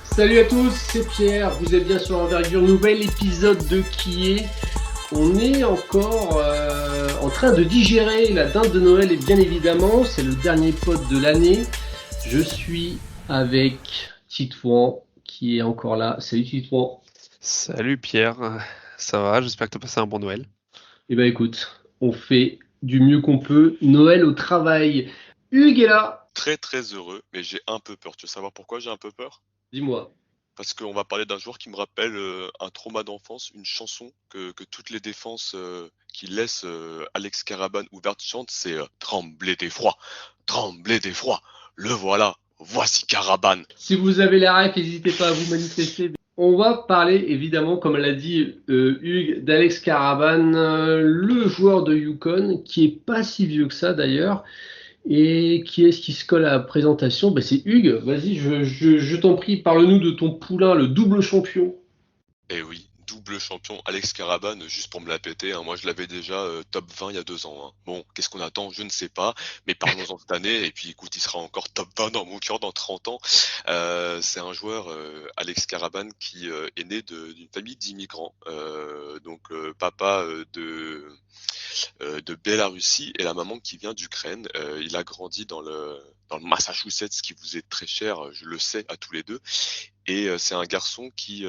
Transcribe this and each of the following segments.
Salut à tous, c'est Pierre, vous êtes bien sur Envergure, nouvel épisode de Qui est. On est encore en train de digérer la dinde de Noël et bien évidemment, c'est le dernier pod de l'année. Je suis avec Titouan qui est encore là. Salut Titouan. Salut Pierre, ça va? J'espère que tu as passé un bon Noël. Eh ben écoute, on fait du mieux qu'on peut. Noël au travail. Hugues est là. Très très heureux, mais j'ai un peu peur. Tu veux savoir pourquoi j'ai un peu peur? Dis-moi. Parce qu'on va parler d'un joueur qui me rappelle un trauma d'enfance, une chanson que toutes les défenses qui laissent Alex Caraban ouvertes chantent, c'est Tremblez d'effroi, tremblez d'effroi, le voilà, voici Caraban. Si vous avez la ref, n'hésitez pas à vous manifester. On va parler évidemment, comme l'a dit Hugues, d'Alex Caravan, le joueur de Yukon, qui est pas si vieux que ça d'ailleurs. Et qui est-ce qui se colle à la présentation? Ben, c'est Hugues. Vas-y, je t'en prie, parle-nous de ton poulain, le double champion. Eh oui, double champion Alex Caraban, juste pour me la péter, hein. Moi je l'avais déjà top 20 il y a 2 ans, hein. Bon, qu'est-ce qu'on attend? Je ne sais pas, mais parlons-en cette année, et puis écoute, il sera encore top 20 dans mon cœur dans 30 ans. C'est un joueur, Alex Caraban, qui est né d'une famille d'immigrants, papa de Bélarussie et la maman qui vient d'Ukraine. Il a grandi dans le Massachusetts, qui vous est très cher, je le sais, à tous les deux. Et c'est un garçon qui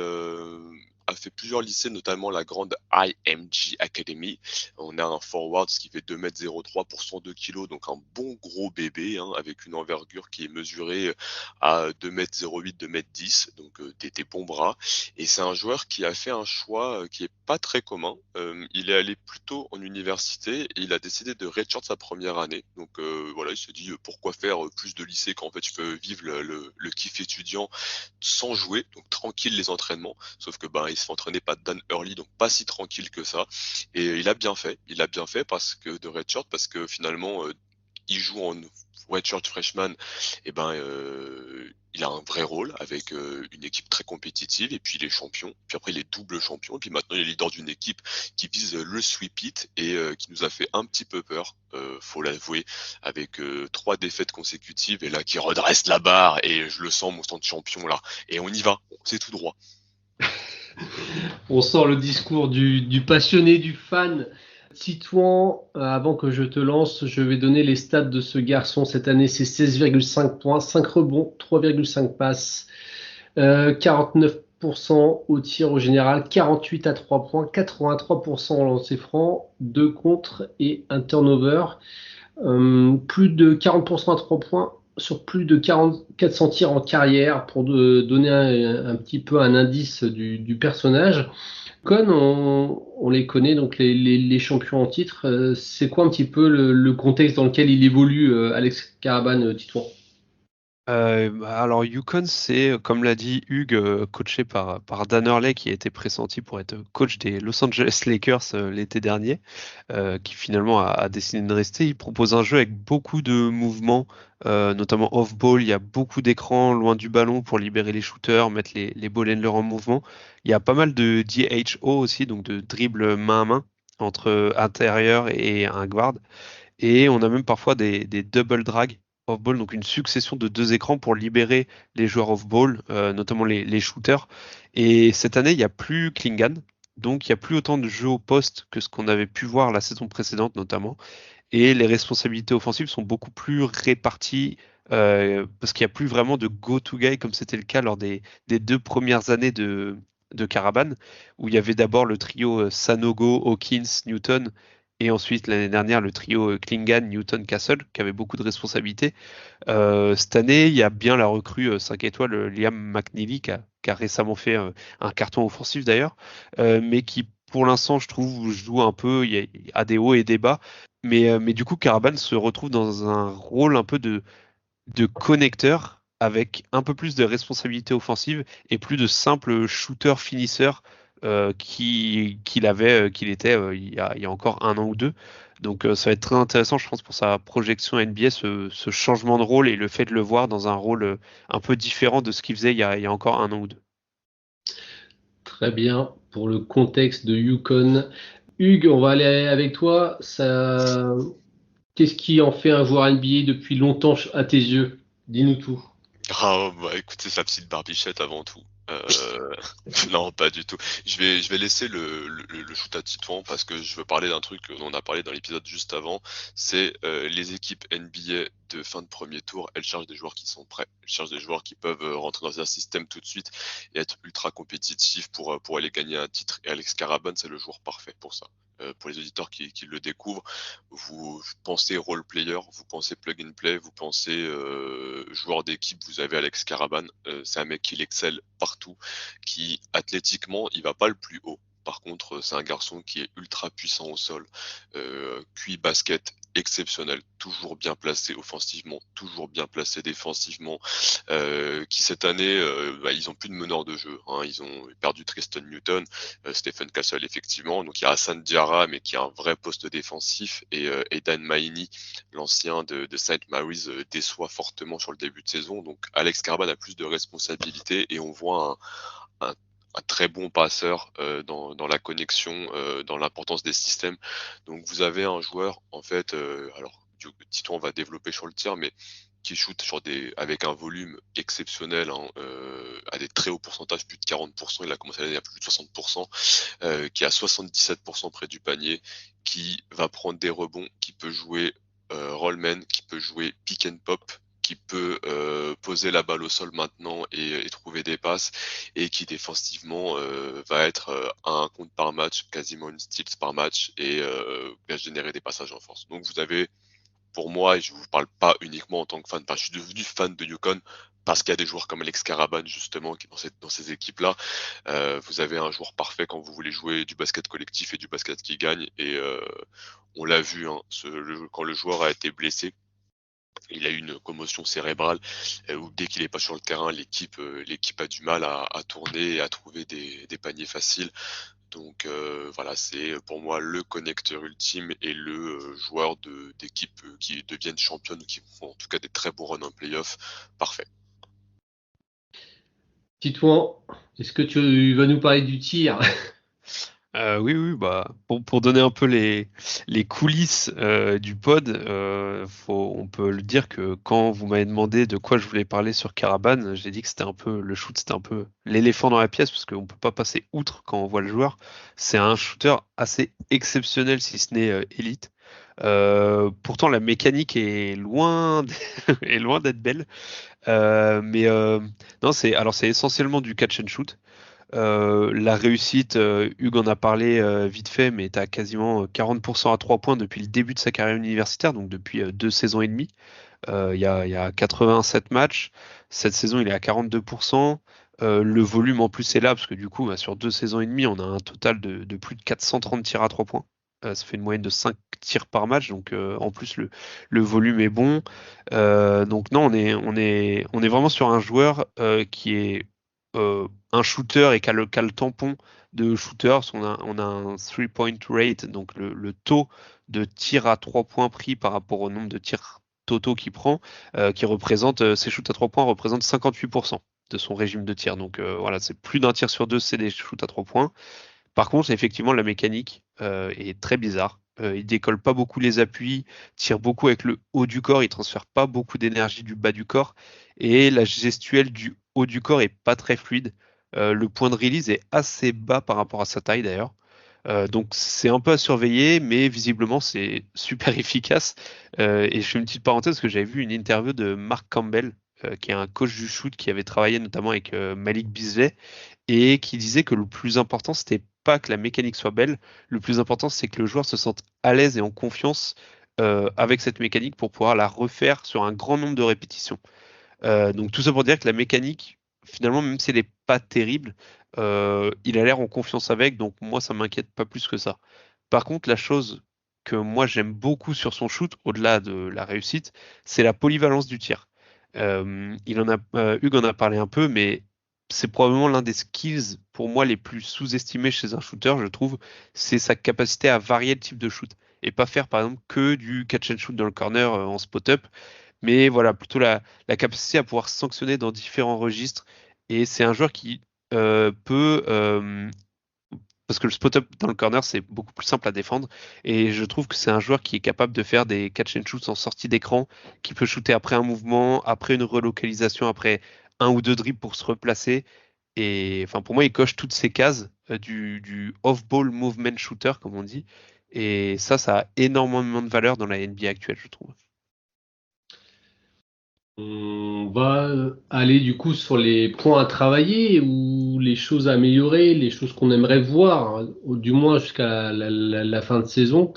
a fait plusieurs lycées, notamment la grande IMG Academy. On a un forward qui fait 2,03 m pour 102 kg, donc un bon gros bébé, hein, avec une envergure qui est mesurée à 2,08 m, 2,10 m, donc des bons bras. Et c'est un joueur qui a fait un choix qui est pas très commun. Il est allé plutôt en université et il a décidé de redshirt sa première année. Donc voilà, il s'est dit pourquoi faire plus de lycée quand en fait je peux vivre le kiff étudiant sans jouer, donc tranquille les entraînements, sauf que il se fait entraîner par Dan Hurley, donc pas si tranquille que ça, et il a bien fait parce que de redshirt, parce que finalement il joue en redshirt freshman, et il a un vrai rôle avec une équipe très compétitive, et puis il est champion, puis après il est double champion, et puis maintenant il est leader d'une équipe qui vise le sweep it et qui nous a fait un petit peu peur, faut l'avouer, avec 3 défaites consécutives, et là qui redresse la barre, et je le sens mon stand de champion là, et on y va, c'est tout droit. On sent le discours du passionné, du fan. Titouan, avant que je te lance, je vais donner les stats de ce garçon. Cette année, c'est 16,5 points, 5 rebonds, 3,5 passes, 49% au tir au général, 48 à 3 points, 83% au lancer franc, 2 contre et un turnover. Plus de 40% à 3 points sur plus de 400 tirs en carrière pour donner un petit peu un indice du personnage. Con, on les connaît, donc les champions en titre. C'est quoi un petit peu le contexte dans lequel il évolue, Alex Caraban, Titouan? Alors Yukon, c'est, comme l'a dit Hugues, coaché par Dan Hurley, qui a été pressenti pour être coach des Los Angeles Lakers l'été dernier, qui finalement a décidé de rester. Il propose un jeu avec beaucoup de mouvements, notamment off-ball. Il y a beaucoup d'écrans loin du ballon pour libérer les shooters, mettre les ball handlers en mouvement. Il y a pas mal de DHO aussi, donc de dribble main à main entre intérieur et un guard. Et on a même parfois des double drag off-ball, donc une succession de 2 écrans pour libérer les joueurs off-ball, notamment les shooters. Et cette année, il n'y a plus Klingan, donc il n'y a plus autant de jeux au poste que ce qu'on avait pu voir la saison précédente notamment. Et les responsabilités offensives sont beaucoup plus réparties, parce qu'il n'y a plus vraiment de go-to-guy comme c'était le cas lors des 2 premières années de Caravan, où il y avait d'abord le trio Sanogo, Hawkins, Newton, et ensuite l'année dernière le trio Klingan, Newton, Castle, qui avait beaucoup de responsabilités. Cette année, il y a bien la recrue 5 étoiles, Liam McNeely, qui a récemment fait un carton offensif d'ailleurs, mais qui pour l'instant, je trouve, joue un peu, il y a des hauts et des bas. Mais du coup, Caravan se retrouve dans un rôle un peu de connecteur avec un peu plus de responsabilité offensive et plus de simple shooter finisseur qu'il était il y a encore 1 an ou 2. Donc ça va être très intéressant, je pense, pour sa projection NBA, ce changement de rôle et le fait de le voir dans un rôle un peu différent de ce qu'il faisait il y a encore 1 an ou 2. Très bien. Pour le contexte de Yukon. Hugues, on va aller avec toi. Qu'est-ce qui en fait un joueur NBA depuis longtemps à tes yeux? Dis-nous tout. Ah, bah, écoutez, sa petite barbichette avant tout. Non, pas du tout. Je vais laisser le shoot à Titouan parce que je veux parler d'un truc dont on a parlé dans l'épisode juste avant. C'est les équipes NBA de fin de premier tour. Elles cherchent des joueurs qui sont prêts. Elles cherchent des joueurs qui peuvent rentrer dans un système tout de suite et être ultra compétitifs pour aller gagner un titre. Et Alex Karaban, c'est le joueur parfait pour ça. Pour les auditeurs qui le découvrent, vous pensez role player, vous pensez plug and play, vous pensez joueur d'équipe, vous avez Alex Karaban, c'est un mec qui excelle partout, qui athlétiquement il va pas le plus haut. Par contre, c'est un garçon qui est ultra puissant au sol, QI basket exceptionnel, toujours bien placé offensivement, toujours bien placé défensivement, qui cette année, ils ont plus de meneur de jeu, hein, ils ont perdu Tristan Newton, Stephen Castle effectivement, donc il y a Hassan Diarra mais qui a un vrai poste défensif et Dan Maini, l'ancien de Saint Mary's, déçoit fortement sur le début de saison, donc Alex Caraban a plus de responsabilités et on voit un très bon passeur dans la connexion, dans l'importance des systèmes. Donc vous avez un joueur en fait, alors Titouan va développer sur le tir, mais qui shoot avec un volume exceptionnel, hein, à des très hauts pourcentages, plus de 40%, il a commencé l'année à plus de 60%, qui a 77% près du panier, qui va prendre des rebonds, qui peut jouer rollman, qui peut jouer pick and pop, qui peut poser la balle au sol maintenant et trouver des passes, et qui défensivement va être un compte par match, quasiment une steals par match, et va générer des passages en force. Donc vous avez, pour moi, et je vous parle pas uniquement en tant que fan, enfin, je suis devenu fan de Yukon parce qu'il y a des joueurs comme Alex Karaban justement qui dans ces équipes-là. Vous avez un joueur parfait quand vous voulez jouer du basket collectif et du basket qui gagne. Et on l'a vu, hein, quand le joueur a été blessé, il a eu une commotion cérébrale où dès qu'il est pas sur le terrain, l'équipe a du mal à tourner et à trouver des paniers faciles. Donc voilà, c'est pour moi le connecteur ultime et le joueur d'équipe qui deviennent championnes ou qui font en tout cas des très bons runs en playoff. Parfait. Titouan, est-ce que tu vas nous parler du tir? Oui, oui, bah, pour donner un peu les coulisses du pod, on peut le dire que quand vous m'avez demandé de quoi je voulais parler sur Caravan, j'ai dit que c'était un peu le shoot, c'était un peu l'éléphant dans la pièce parce qu'on peut pas passer outre quand on voit le joueur. C'est un shooter assez exceptionnel, si ce n'est élite. Pourtant, la mécanique est loin, est loin d'être belle. Mais non, c'est essentiellement du catch and shoot. La réussite, Hugues en a parlé vite fait, mais tu as quasiment 40% à 3 points depuis le début de sa carrière universitaire, donc depuis 2 saisons et demie. Il y a 87 matchs. Cette saison, il est à 42%. Le volume en plus est là, parce que du coup, bah, sur 2 saisons et demie, on a un total de plus de 430 tirs à 3 points. Ça fait une moyenne de 5 tirs par match, donc en plus le volume est bon. Donc non, on est vraiment sur un joueur qui est un shooter et qui a le tampon de shooters. On a un 3-point rate, donc le taux de tir à 3 points pris par rapport au nombre de tirs totaux qu'il prend, qui représente, ses shoots à 3 points représentent 58% de son régime de tir. Donc voilà, c'est plus d'un tir sur deux, c'est des shoots à 3 points. Par contre, effectivement, la mécanique est très bizarre. Il décolle pas beaucoup les appuis, tire beaucoup avec le haut du corps, il transfère pas beaucoup d'énergie du bas du corps, et la gestuelle du haut du corps est pas très fluide. Le point de release est assez bas par rapport à sa taille d'ailleurs. Donc c'est un peu à surveiller, mais visiblement c'est super efficace. Et je fais une petite parenthèse parce que j'avais vu une interview de Mark Campbell, qui est un coach du shoot qui avait travaillé notamment avec Malik Beasley, et qui disait que le plus important, c'était pas que la mécanique soit belle, le plus important, c'est que le joueur se sente à l'aise et en confiance avec cette mécanique pour pouvoir la refaire sur un grand nombre de répétitions. Donc tout ça pour dire que la mécanique, finalement, même si elle n'est pas terrible, il a l'air en confiance avec, donc moi, ça m'inquiète pas plus que ça. Par contre, la chose que moi j'aime beaucoup sur son shoot, au-delà de la réussite, c'est la polyvalence du tir. Hugues en a parlé un peu, mais c'est probablement l'un des skills pour moi les plus sous-estimés chez un shooter, je trouve, c'est sa capacité à varier le type de shoot et pas faire par exemple que du catch and shoot dans le corner en spot-up, mais voilà, plutôt la capacité à pouvoir sanctionner dans différents registres. Et c'est un joueur qui peut parce que le spot-up dans le corner, c'est beaucoup plus simple à défendre. Et je trouve que c'est un joueur qui est capable de faire des catch and shoots en sortie d'écran, qui peut shooter après un mouvement, après une relocalisation, après un ou deux dribbles pour se replacer. Et enfin, pour moi, il coche toutes ces cases du off-ball movement shooter, comme on dit. Et ça a énormément de valeur dans la NBA actuelle, je trouve. On va aller du coup sur les points à travailler ou les choses à améliorer, les choses qu'on aimerait voir, hein, ou du moins jusqu'à la fin de saison.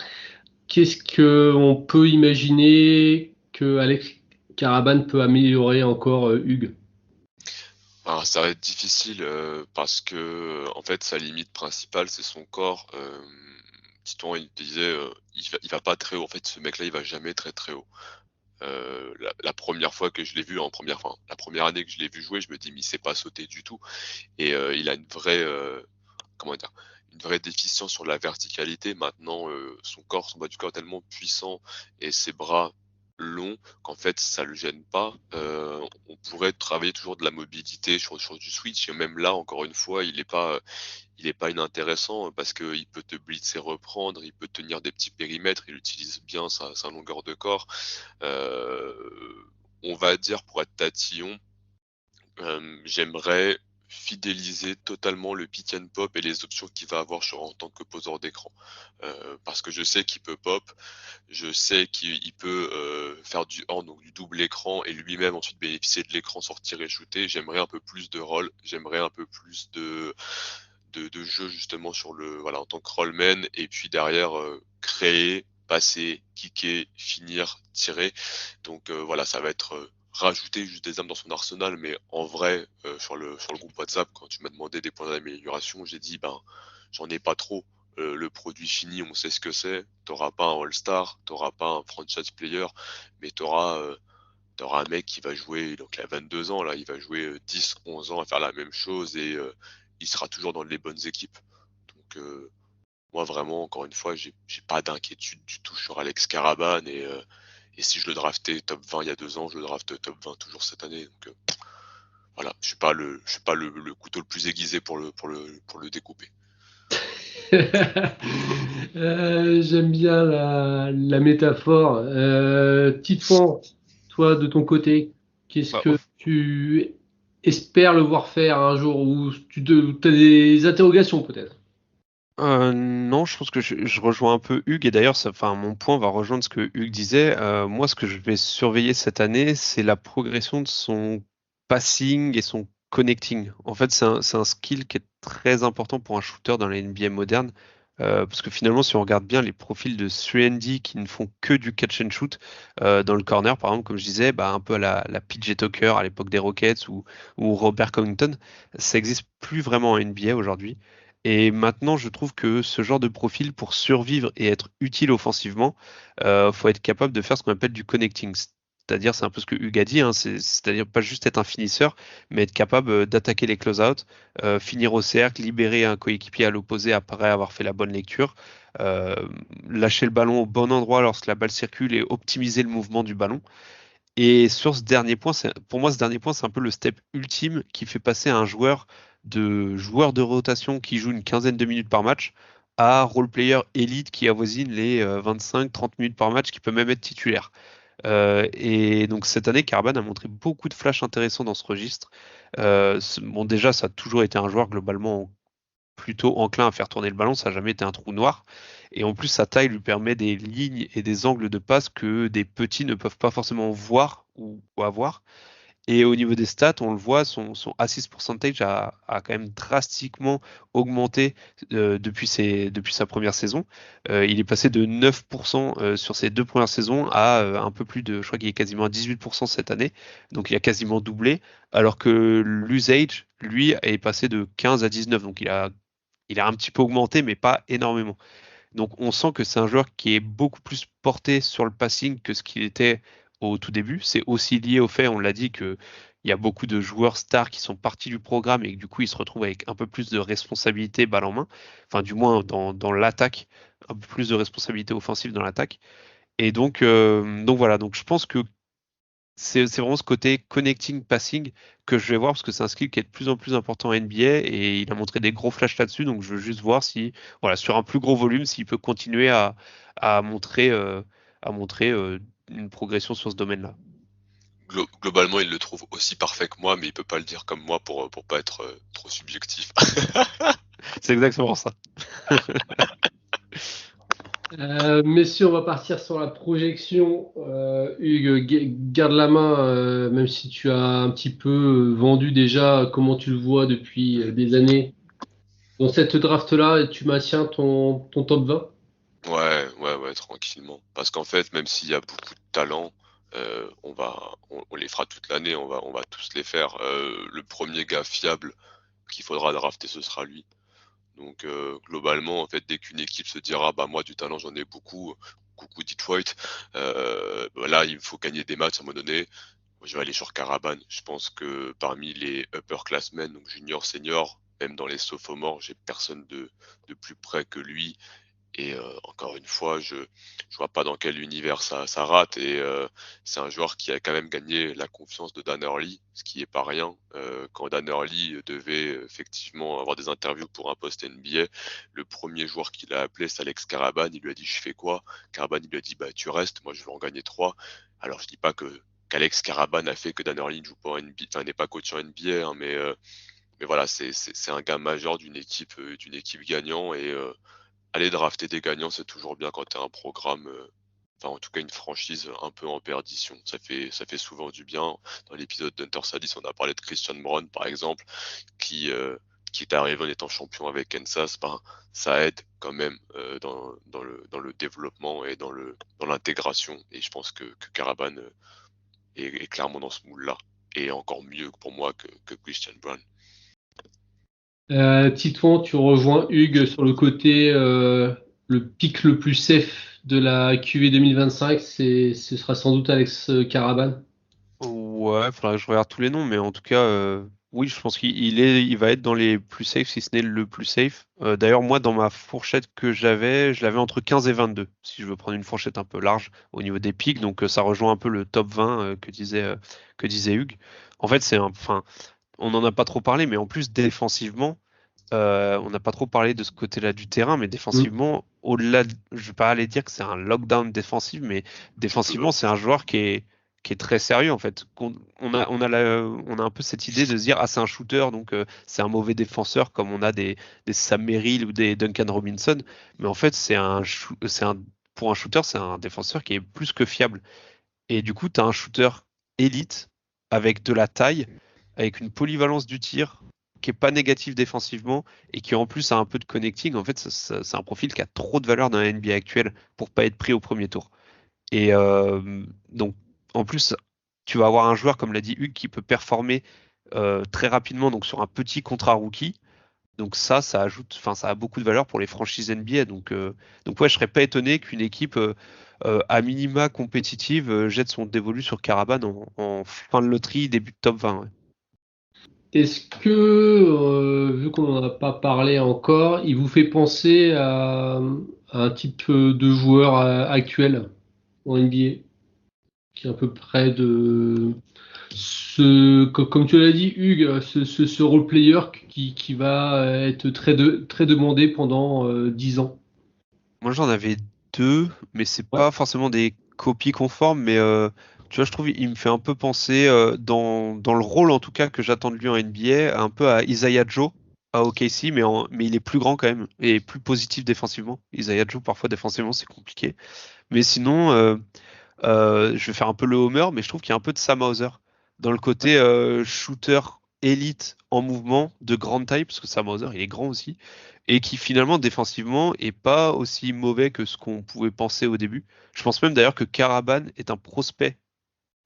Qu'est-ce que on peut imaginer que Alex Caravan peut améliorer encore, Hugues? Alors, ça va être difficile parce que en fait sa limite principale c'est son corps. Titon il disait il va pas très haut. En fait ce mec-là il va jamais très très haut. La première fois que je l'ai vu la première année que je l'ai vu jouer, je me dis mais il sait pas sauter du tout et il a une vraie comment dire? Une vraie déficience sur la verticalité. Maintenant, son bas du corps est tellement puissant et ses bras longs qu'en fait ça le gêne pas. On pourrait travailler toujours de la mobilité sur du switch et même là encore une fois il est pas inintéressant parce qu'il peut te blitzer reprendre, il peut tenir des petits périmètres, il utilise bien sa longueur de corps. On va dire pour être tatillon, j'aimerais fidéliser totalement le pick and pop et les options qu'il va avoir en tant que poseur d'écran. Parce que je sais qu'il peut pop, je sais qu'il peut faire du hand, donc du double écran, et lui-même ensuite bénéficier de l'écran, sortir et shooter. J'aimerais un peu plus de rôle, j'aimerais un peu plus de jeu justement voilà, en tant que rollman, et puis derrière créer, passer, kicker, finir, tirer. Donc voilà, ça va être rajouter juste des armes dans son arsenal, mais en vrai, sur le groupe WhatsApp, quand tu m'as demandé des points d'amélioration, j'ai dit ben j'en ai pas trop. Le produit fini, on sait ce que c'est. T'auras pas un All-Star, t'auras pas un franchise player, mais t'auras un mec qui va jouer, donc il a 22 ans, là, il va jouer 10, 11 ans à faire la même chose et il sera toujours dans les bonnes équipes. Donc moi vraiment, encore une fois, j'ai pas d'inquiétude du tout sur Alex Caraban et si je le draftais top 20 il y a 2 ans, je le draft top 20 toujours cette année. Donc voilà, je suis pas le couteau le plus aiguisé pour le découper. J'aime bien la métaphore. Titouan, toi de ton côté, qu'est-ce Bah, que tu espères le voir faire un jour ou tu as des interrogations peut-être? non, je pense que je rejoins un peu Hugues et d'ailleurs, enfin, mon point va rejoindre ce que Hugues disait. Moi, ce que je vais surveiller cette année, c'est la progression de son passing et son connecting. En fait, c'est un skill qui est très important pour un shooter dans la NBA moderne. Parce que finalement, si on regarde bien les profils de 3D qui ne font que du catch and shoot dans le corner, par exemple, comme je disais, bah, un peu à la PJ Tucker à l'époque des Rockets ou Robert Covington, ça n'existe plus vraiment en NBA aujourd'hui. Et maintenant, je trouve que ce genre de profil, pour survivre et être utile offensivement, faut être capable de faire ce qu'on appelle du connecting. C'est-à-dire, c'est un peu ce que Hugues a dit, hein, c'est-à-dire pas juste être un finisseur, mais être capable d'attaquer les close-out, finir au cercle, libérer un coéquipier à l'opposé après avoir fait la bonne lecture, euh, lâcher le ballon au bon endroit lorsque la balle circule et optimiser le mouvement du ballon. Et sur ce dernier point, pour moi, ce dernier point, c'est un peu le step ultime qui fait passer un joueur de rotation qui joue une quinzaine de minutes par match à role player élite qui avoisine les 25-30 minutes par match, qui peut même être titulaire. Et donc cette année, Carban a montré beaucoup de flashs intéressants dans ce registre. Bon, déjà, ça a toujours été un joueur globalement plutôt enclin à faire tourner le ballon, ça n'a jamais été un trou noir. Et en plus, sa taille lui permet des lignes et des angles de passe que des petits ne peuvent pas forcément voir ou avoir. Et au niveau des stats, on le voit, son assist percentage a quand même drastiquement augmenté depuis sa première saison. Il est passé de 9% sur ses deux premières saisons à un peu plus de, je crois qu'il est quasiment à 18% cette année. Donc il a quasiment doublé, alors que l'usage, lui, est passé de 15 à 19. Donc il a un petit peu augmenté, mais pas énormément. Donc on sent que c'est un joueur qui est beaucoup plus porté sur le passing que ce qu'il était au tout début. C'est aussi lié au fait, on l'a dit, que il y a beaucoup de joueurs stars qui sont partis du programme et que du coup ils se retrouvent avec un peu plus de responsabilité balle en main. Enfin, du moins dans l'attaque, un peu plus de responsabilité offensive dans l'attaque. Et donc voilà, donc je pense que c'est vraiment ce côté connecting passing que je vais voir parce que c'est un skill qui est de plus en plus important en NBA et il a montré des gros flashs là-dessus. Donc je veux juste voir si, voilà, sur un plus gros volume, s'il peut continuer à montrer, une progression sur ce domaine-là. Globalement, il le trouve aussi parfait que moi, mais il peut pas le dire comme moi pour pas être trop subjectif. C'est exactement ça. Messieurs, on va partir sur la projection. Hugues, garde la main, même si tu as un petit peu vendu déjà comment tu le vois depuis des années. Dans cette draft-là, tu maintiens ton top 20? Ouais, tranquillement. Parce qu'en fait, même s'il y a beaucoup de talent, on les fera toute l'année, on va tous les faire. Le premier gars fiable qu'il faudra drafter, ce sera lui. Donc globalement, en fait, dès qu'une équipe se dira, bah moi du talent j'en ai beaucoup, coucou Detroit, bah, là il faut gagner des matchs à un moment donné. Moi, je vais aller sur Caravan. Je pense que parmi les upperclassmen, donc junior, senior, même dans les sophomores, j'ai personne de plus près que lui. Et encore une fois, je vois pas dans quel univers ça rate. Et c'est un joueur qui a quand même gagné la confiance de Dan Hurley, ce qui est pas rien. Quand Dan Hurley devait effectivement avoir des interviews pour un poste NBA, le premier joueur qu'il a appelé, c'est Alex Caraban. Il lui a dit je fais quoi? Caraban il lui a dit bah tu restes, moi je veux en gagner 3. Alors je dis pas que qu'Alex Caraban a fait que Dan Hurley ne joue pas en NBA, enfin n'est pas coach en NBA, hein, mais voilà, c'est un gars majeur d'une équipe gagnant et aller drafter des gagnants, c'est toujours bien quand tu as un programme, enfin en tout cas une franchise un peu en perdition. Ça fait souvent du bien. Dans l'épisode d'Hunter Sadis, on a parlé de Christian Brown par exemple, qui est arrivé en étant champion avec Kansas. Ben, ça aide quand même dans le développement et dans l'intégration. Et je pense que Caravan est clairement dans ce moule-là. Et encore mieux pour moi que Christian Brown. Titouan, tu rejoins Hugues sur le côté, le pick le plus safe de la QV 2025, ce sera sans doute Alex Caraban. Ouais, faudrait que je regarde tous les noms, mais en tout cas, oui, je pense il va être dans les plus safe, si ce n'est le plus safe. D'ailleurs, moi, dans ma fourchette que j'avais, je l'avais entre 15 et 22, si je veux prendre une fourchette un peu large au niveau des pics. Donc, ça rejoint un peu le top 20 que disait Hugues. En fait, enfin, on n'en a pas trop parlé, mais en plus, défensivement, on n'a pas trop parlé de ce côté-là du terrain, mais Mm. défensivement, je vais pas aller dire que c'est un lockdown défensif, mais défensivement, c'est un joueur qui est très sérieux en fait. On a un peu cette idée de se dire ah c'est un shooter donc c'est un mauvais défenseur comme on a des Sam Merrill ou des Duncan Robinson, mais en fait pour un shooter c'est un défenseur qui est plus que fiable. Et du coup, tu as un shooter élite avec de la taille, avec une polyvalence du tir qui est pas négative défensivement et qui en plus a un peu de connecting. En fait, c'est un profil qui a trop de valeur dans la NBA actuelle pour pas être pris au premier tour. Et donc, en plus, tu vas avoir un joueur, comme l'a dit Hugues, qui peut performer très rapidement donc sur un petit contrat rookie. Donc ça ajoute, enfin, ça a beaucoup de valeur pour les franchises NBA. Donc ouais, je serais pas étonné qu'une équipe à minima compétitive jette son dévolu sur Caravan en fin de loterie, début de top 20. Ouais. Est-ce que, vu qu'on n'en a pas parlé encore, il vous fait penser à un type de joueur actuel en NBA, qui est à peu près de comme tu l'as dit, Hugues, ce role player qui va être très demandé pendant 10 ans. Moi j'en avais deux, mais c'est Ouais. pas forcément des copies conformes, mais tu vois, je trouve il me fait un peu penser dans le rôle en tout cas que j'attends de lui en NBA, un peu à Isaiah Joe à OKC, mais il est plus grand quand même et plus positif défensivement. Isaiah Joe parfois défensivement c'est compliqué, mais sinon je vais faire un peu le homer, mais je trouve qu'il y a un peu de Sam Hauser dans le côté shooter élite en mouvement de grande taille, parce que Sam Hauser il est grand aussi, et qui finalement défensivement est pas aussi mauvais que ce qu'on pouvait penser au début. Je pense même d'ailleurs que Caravan est un prospect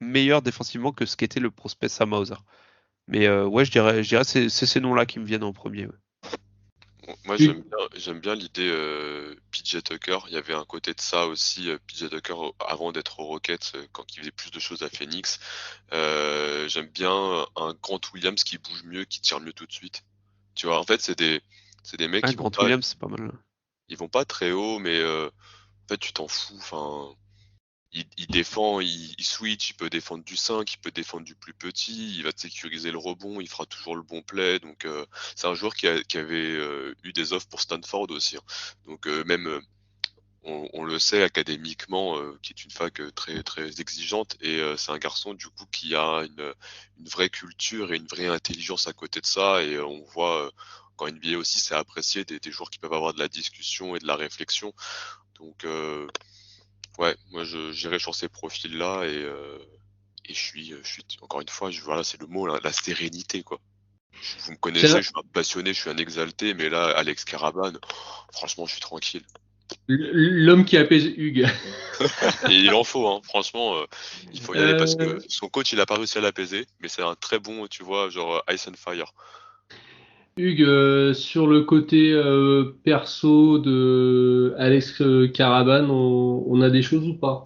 meilleur défensivement que ce qu'était le prospect Sam Hauser. Mais ouais, je dirais c'est ces noms-là qui me viennent en premier. Ouais. Moi, Hugues, j'aime bien l'idée PJ Tucker. Il y avait un côté de ça aussi. PJ Tucker, avant d'être aux Rockets, quand il faisait plus de choses à Phoenix, j'aime bien un Grant Williams qui bouge mieux, qui tire mieux tout de suite. Tu vois, en fait, c'est des mecs Ah, Grant Williams, c'est pas mal. ils vont pas très haut, mais en fait, tu t'en fous. Enfin, il défend, il switch, il peut défendre du 5, il peut défendre du plus petit, il va te sécuriser le rebond, il fera toujours le bon play. Donc c'est un joueur qui avait eu des offres pour Stanford aussi, hein. Donc même on le sait académiquement, qui est une fac très très exigeante, et c'est un garçon du coup qui a une vraie culture et une vraie intelligence à côté de ça, et on voit qu'en NBA aussi c'est apprécié des joueurs qui peuvent avoir de la discussion et de la réflexion. Donc ouais, moi j'irai sur ces profils-là, et je suis encore une fois, voilà, c'est le mot, la sérénité, quoi. Vous me connaissez, je suis un passionné, je suis un exalté, mais là, Alex Karaban, franchement, je suis tranquille. L'homme qui apaise Hugues. Et il en faut, hein. Franchement, il faut y aller parce que son coach, il a pas réussi à l'apaiser, mais c'est un très bon, tu vois, genre Ice and Fire. Hugues, sur le côté perso de Alex Karaban, on a des choses ou pas?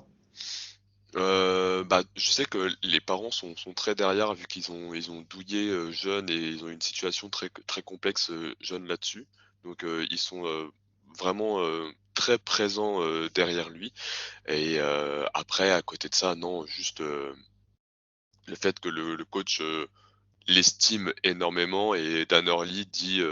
Bah, je sais que les parents sont très derrière, vu ils ont douillé jeune, et ils ont une situation très très complexe jeune là-dessus. Donc ils sont vraiment très présents derrière lui. Et après, à côté de ça, non, juste le fait que le coach l'estime énormément, et Dan Hurley dit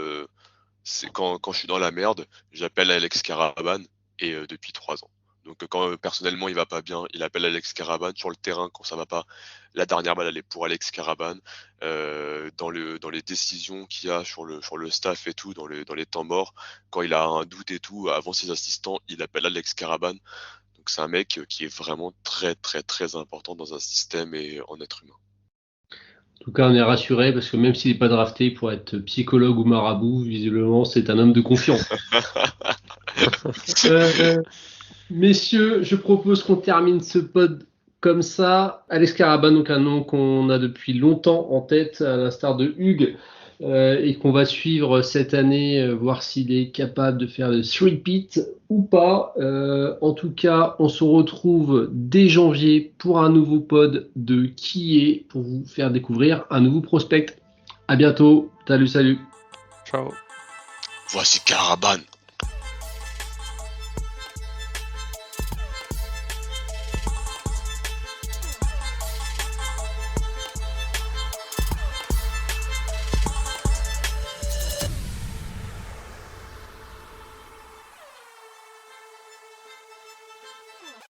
c'est quand je suis dans la merde, j'appelle Alex Karaban, et depuis 3 ans. Donc quand personnellement il va pas bien, il appelle Alex Karaban. Sur le terrain, quand ça va pas, la dernière balle elle est pour Alex Karaban. Dans les décisions qu'il y a sur le staff et tout, dans les temps morts, quand il a un doute et tout, avant ses assistants, il appelle Alex Karaban. Donc c'est un mec qui est vraiment très très très important dans un système et en être humain. En tout cas, on est rassuré parce que même s'il n'est pas drafté pour être psychologue ou marabout, visiblement, c'est un homme de confiance. Messieurs, je propose qu'on termine ce pod comme ça. Alex Karaban, donc un nom qu'on a depuis longtemps en tête, à l'instar de Hugues, et qu'on va suivre cette année, voir s'il est capable de faire le three-peat ou pas. En tout cas, on se retrouve dès janvier pour un nouveau pod de Qui est, pour vous faire découvrir un nouveau prospect. À bientôt. Salut, salut. Ciao. Voici Karaban.